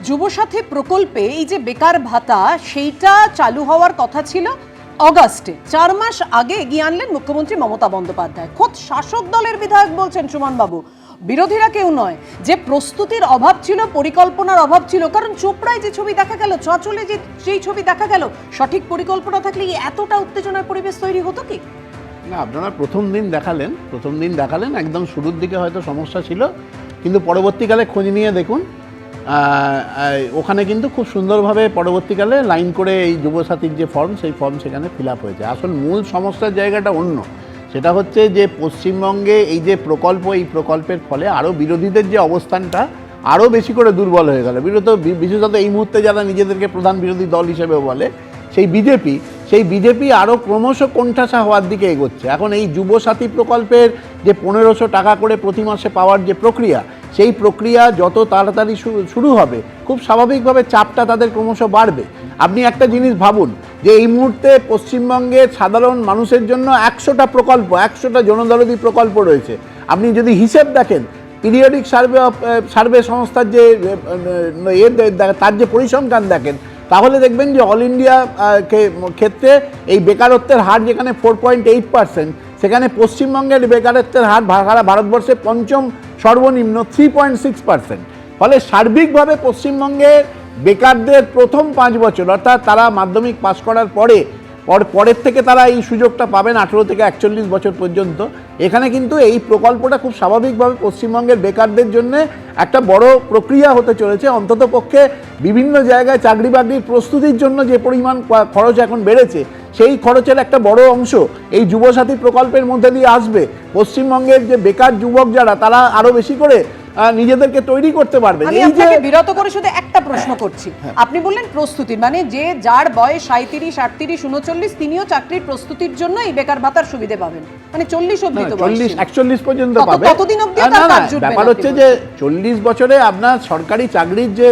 যুবসাথী প্রকল্পে এই যে বেকার ভাতা সেইটা চালু হওয়ার কথা ছিল অগাস্টে, 4 মাস আগে এগিয়ে আনলেন মুখ্যমন্ত্রী মমতা বন্দ্যোপাধ্যায়। খোদ শাসক দলের বিধায়ক বলছেন, সুমন বাবু, বিরোধীরা কেউ নয়, যে প্রস্তুতির অভাব ছিল, পরিকল্পনার অভাব ছিল। কারণ চোপড়ায় যে ছবি দেখা গেল, চাঁচলে যেই ছবি দেখা গেল, সঠিক পরিকল্পনা থাকলে এতটা উত্তেজনার পরিবেশ তৈরি হতো কি না? আপনারা প্রথম দিন দেখালেন একদম শুরুর দিকে হয়তো সমস্যা ছিল, কিন্তু পরবর্তীকালে খোঁজ নিয়ে দেখুন ওখানে কিন্তু খুব সুন্দরভাবে পরবর্তীকালে লাইন করে এই যুবসাথীর যে ফর্ম, সেই ফর্ম সেখানে ফিল আপ হয়েছে। আসল মূল সমস্যার জায়গাটা অন্য, সেটা হচ্ছে যে পশ্চিমবঙ্গে এই যে প্রকল্প, এই প্রকল্পের ফলে আরও বিরোধীদের যে অবস্থানটা আরও বেশি করে দুর্বল হয়ে গেল। বিশেষত এই মুহূর্তে যারা নিজেদেরকে প্রধান বিরোধী দল হিসেবে বলে, সেই বিজেপি আরও ক্রমশ কোণঠাসা হওয়ার দিকে এগোচ্ছে। এখন এই যুবসাথী প্রকল্পের যে 1500 টাকা করে প্রতি মাসে পাওয়ার যে প্রক্রিয়া, সেই প্রক্রিয়া যত তাড়াতাড়ি শুরু হবে, খুব স্বাভাবিকভাবে চাপটা তাদের ক্রমশ বাড়বে। আপনি একটা জিনিস ভাবুন যে এই মুহূর্তে পশ্চিমবঙ্গের সাধারণ মানুষের জন্য 100টা প্রকল্প, 100টা জনদরদী প্রকল্প রয়েছে। আপনি যদি হিসেব দেখেন, পিরিয়ডিক সার্ভে সংস্থার যে তার যে পরিসংখ্যান দেখেন, তাহলে দেখবেন যে অল ইন্ডিয়া ক্ষেত্রে এই বেকারত্বের হার যেখানে 4.8%, সেখানে পশ্চিমবঙ্গের বেকারত্বের হার সারা ভারতবর্ষে পঞ্চম সর্বনিম্ন 3.6%। ফলে সার্বিকভাবে পশ্চিমবঙ্গের বেকারদের প্রথম 5 বছর, অর্থাৎ তারা মাধ্যমিক পাশ করার পরের থেকে তারা এই সুযোগটা পাবেন 18 থেকে 41 বছর পর্যন্ত। এখানে কিন্তু এই প্রকল্পটা খুব স্বাভাবিকভাবে পশ্চিমবঙ্গের বেকারদের জন্য একটা বড় প্রক্রিয়া হতে চলেছে। অন্তত পক্ষে বিভিন্ন জায়গায় চাকরি বাকরির প্রস্তুতির জন্য যে পরিমাণ খরচ এখন বেড়েছে, সেই খরচের একটা বড় অংশ এই যুবসাথী প্রকল্পের মধ্যে দিয়ে আসবে। পশ্চিমবঙ্গের যে বেকার যুবক যারা, তারা আরও বেশি করে নিজেদেরকে তৈরি করতে পারবে। আমি আপনাকে বিরত করে শুধু একটা প্রশ্ন করছি। আপনি বললেন প্রস্তুতির, মানে যে যার বয়স 37, 38, 39, তিনিও চাকরির প্রস্তুতির জন্য এই বেকার ভাতার সুবিধা পাবেন, মানে 40 অবধি তো 41 পর্যন্ত পাবে। কতদিন অবধি ব্যাপার হচ্ছে যে 40 বছরে আপনার সরকারি চাকরির যে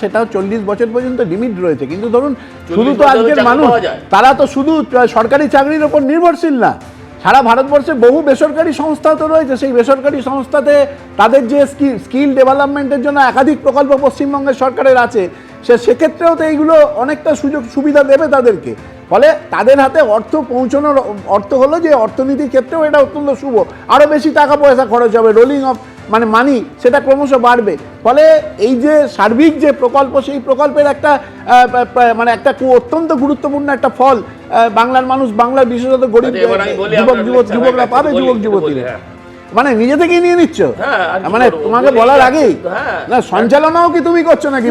সেটা 40 বছর পর্যন্ত লিমিট রয়েছে। কিন্তু ধরুন, শুধু তো আজকের মানুষ তারা তো শুধু সরকারি চাকরির উপর নির্ভরশীল না। সারা ভারতবর্ষে বহু বেসরকারি সংস্থা তো রয়েছে। সেই বেসরকারি সংস্থাতে তাদের যে স্কিল ডেভেলপমেন্টের জন্য একাধিক প্রকল্প পশ্চিমবঙ্গের সরকারের আছে, সেক্ষেত্রেও তো এইগুলো অনেকটা সুযোগ সুবিধা দেবে তাদেরকে। ফলে তাদের হাতে অর্থ পৌঁছানোর অর্থ হলো যে অর্থনীতির ক্ষেত্রেও এটা অত্যন্ত শুভ। আরও বেশি টাকা পয়সা খরচ হবে, রোলিং অফ মানি সেটা ক্রমশ বাড়বে। ফলে এই যে সার্বিক যে প্রকল্প, সেই প্রকল্পের একটা অত্যন্ত গুরুত্বপূর্ণ একটা ফল বাংলার মানুষ, বাংলার বিশেষত গরিব যুবকরা পাবে, যুবতীরা। মানে নিজে থেকেই নিয়ে নিচ্ছ, মানে তোমাকে বলার আগেই না সঞ্চালনাও কি তুমি করছো নাকি?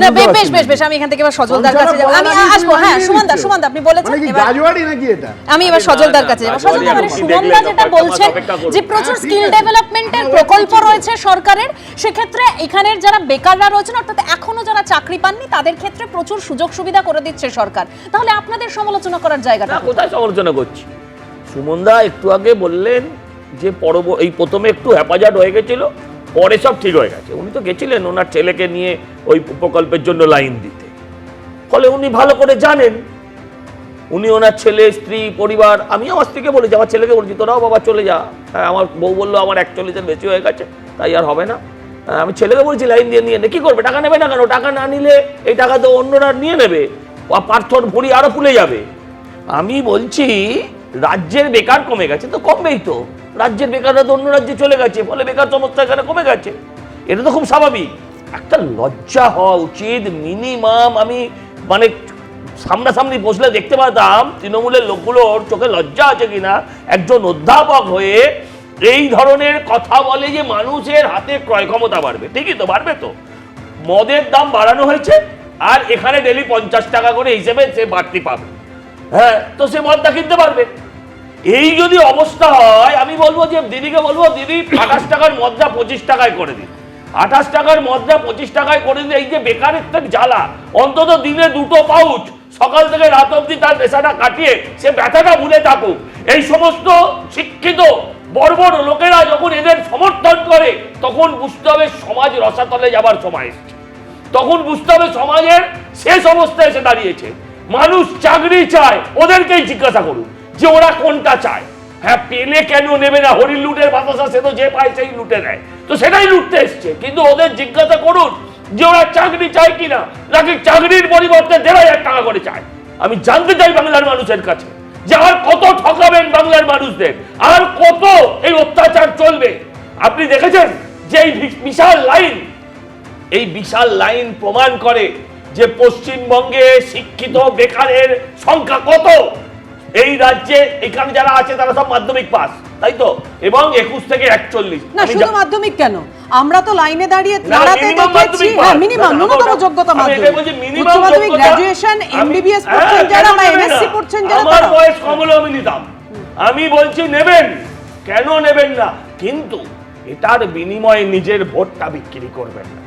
বেশ আমি এখান থেকে এবার সজলদার কাছে যাব। আমি আসবো। হ্যাঁ, সুমনদা আপনি বলেছেন এবার গাজওয়াড়ি নাকি এটা? আমি এবার সজলদার কাছে যাব। সজলদা, মানে সুমনদা যেটা বলছেন যে প্রচুর স্কিল ডেভেলপমেন্টের প্রকল্প রয়েছে সরকারের, সেক্ষেত্রে এখানের যারা বেকাররা রয়েছেন, অর্থাৎ এখনো যারা চাকরি পাননি, তাদের ক্ষেত্রে প্রচুর সুযোগ সুবিধা করে দিচ্ছে সরকার। তাহলে আপনাদের সমালোচনা করার জায়গাটা কোথায়? সমালোচনা করছি, সুমনদা একটু আগে বললেন যে এই প্রথমে একটু হ্যাপাজার্ড হয়ে গেছিল, পরে সব ঠিক হয়ে গেছে। উনি তো গেছিলেন ওনার ছেলেকে নিয়ে ওই প্রকল্পের জন্য লাইন দিতে। ফলে উনি ভালো করে জানেন, উনি ওনার ছেলে, স্ত্রী, পরিবার, আমি আমার স্ত্রীকে বলেছি, আমার ছেলেকে বলেছি, তোরাও বাবা চলে যা। আমার বউ বললো আমার 41-এর বেশি হয়ে গেছে, তাই আর হবে না। আমি ছেলেকে বলছি লাইন দিয়ে নিয়ে নে। কী করবে? টাকা নেবে না কেন? টাকা না নিলে এই টাকা তো অন্যরা নিয়ে নেবে, পার্থর ভরি আরও ফুলে যাবে। আমি বলছি রাজ্যের বেকার কমে গেছে, তো কমবেই তো। রাজ্যের বেকাররা তো অন্য রাজ্যে চলে গেছে, ফলে বেকার সমস্যা এখানে কমে গেছে। এটা তো খুব স্বাভাবিক। একটা লজ্জা হওয়া উচিত মিনিমাম। আমি মানে সামনাসামনি বসলে দেখতে পারতাম তৃণমূলের লোকগুলোর চোখে লজ্জা আছে কিনা। একজন অধ্যাপক হয়ে এই ধরনের কথা বলে যে মানুষের হাতে ক্রয় ক্ষমতা বাড়বে। ঠিকই তো, বাড়বে তো। মদের দাম বাড়ানো হয়েছে, আর এখানে ডেলি 50 টাকা করে হিসেবে সে বাড়তি পাবে। হ্যাঁ, তো সে মদটা কিনতে পারবে। এই যদি অবস্থা হয়, আমি বলবো যে দিদিকে বলবো, দিদি 28 টাকার মদটা 25 টাকায় করে দিন। 28 টাকার মদটা 25 টাকায় করে দিন। এই যে বেকারত্বের জ্বালা, অন্তত দিনে 2টো পাউচ সকাল থেকে রাত অবধি তার নেশাটা কাটিয়ে সে ব্যথাটা ভুলে থাকুক। এই সমস্ত শিক্ষিত বড় বড় লোকেরা যখন এদের সমর্থন করে, তখন বুঝতে হবে সমাজ রসাতলে যাবার সময় এসছে। তখন বুঝতে হবে সমাজের শেষ অবস্থায় এসে দাঁড়িয়েছে। মানুষ চাকরি চায়, ওদেরকেই জিজ্ঞাসা করুন যে ওরা কোনটা চায়। হ্যাঁ, পেলে কেন নেবে না? হরি লুটের বাতাসা, সে তো যে পায় সেই লুটে নেয়, তো সেটাই লুটতে এসছে। কিন্তু ওদের জিজ্ঞাসা করুন যে ওরা চাকরি চায় কিনা, নাকি চাকরির পরিবর্তে 1,500 টাকা করে চায়। আমি জানতে চাই বাংলার মানুষের কাছে যে আর কত ঠকাবেন বাংলার মানুষদের, আর কত এই অত্যাচার চলবে। আপনি দেখেছেন যে এই বিশাল লাইন, এই বিশাল লাইন প্রমাণ করে যে পশ্চিমবঙ্গে শিক্ষিত বেকারের সংখ্যা কত। এই রাজ্যে এখানে যারা আছে তারা সব মাধ্যমিক পাস, তাই তো, এবং 21 থেকে 41। না শুধু মাধ্যমিক কেন, আমরা তো লাইনে দাঁড়িয়ে না, দাঁড়াতে minimum দেখেছি মাধ্যমিক pass। মিনিমাম না, না, ন্যূনতম ওটা- যোগ্যতা আমি এটাই বলছি, মাধ্যমিক, minimum উচ্চ মাধ্যমিক, যোগ্যতা। গ্র্যাজুয়েশন, এমবিবিএস পড়ছেন হ্যাঁ, যারা কেন বা নেবে এমএসসি না? পড়ছেন যারা আমার তারা। বয়স কম হলেও আমি নিতাম। আমি বলছি নেবেন, কেন নেবেন না, কিন্তু এটার বিনিময়ে নিজের ভোটটা বিক্রি করবেন না।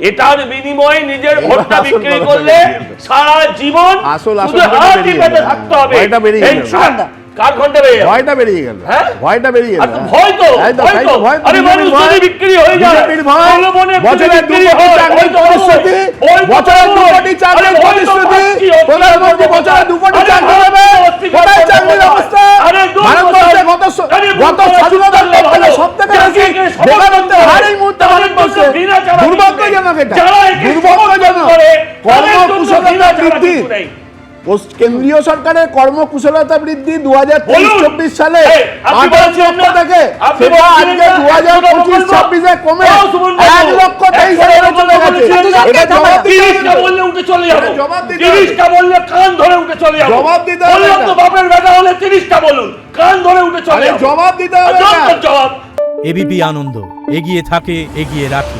এটার বিনিময়ে নিজের ভোটটা আসল বিক্রি কথা করলে বেরিয়ে গেল। সারা জীবন আসল শুধু কথা হাতই বেরিয়ে পেতে গেল। থাকতে হবে। ভয়টা বেরিয়ে এই গেল। সুগন্ধা, কার ঘন্টা বেরিয়ে গেল? ভয়টা বেরিয়ে গেল, হ্যাঁ? ভয়টা বেরিয়ে আর গেল। তো ভয় তো, একদম, ভয় তাই তো। তো, ভয় তো, আরে মানুষ বিজেপির ভয়, যদি বিক্রি হয়ে যায়, বিজেপির ভয়, প্রলোভনে বছরে বিক্রি 2 কোটি হয়, চাকরির ভয় তো প্রতিশ্রুতি, ভয় তো বছরে 2 ভয়। কোটি চাকরির আরে ভয় তো প্রতিশ্রুতি, পাচ্ছি, প্রধানমন্ত্রী বছরে 2 কোটি আরে চাকরি দেবে, কোথায় চাকরির অবস্থা? আরে দূর ভারতবর্ষে কোথায়? গত স্বাধীনতার পর থেকে সব থেকে বেশি বেকারত্বের হার এই মুহূর্তে ভারতবর্ষে। দুর্ভাগ্যজনক এটা, দুর্ভাগ্যজনক। কর্মকুশলতা বৃদ্ধি, কেন্দ্রীয় সরকারের কর্মকুশলতা বৃদ্ধি 2023-24 সালে 28 লক্ষ থেকে সেটা আজকে 2025-26 কমে 1,23,000 চলে গেছে। এটা জবাব দিতে হবে। 30টা বললে উঠে চলে যাবো, এটা জবাব দিতে হবে। 30টা বললে কান ধরে উঠে চলে যাবো। জবাব দিতে হবে বললাম তো এটা। বাপের বেটা হলে 30টা বলুন, কান ধরে উঠে চলে আরে যাবো। জবাব দিতে হবে জবাব এটা। জবাব। এবিপি আনন্দ, এগিয়ে থাকে, এগিয়ে রাখে।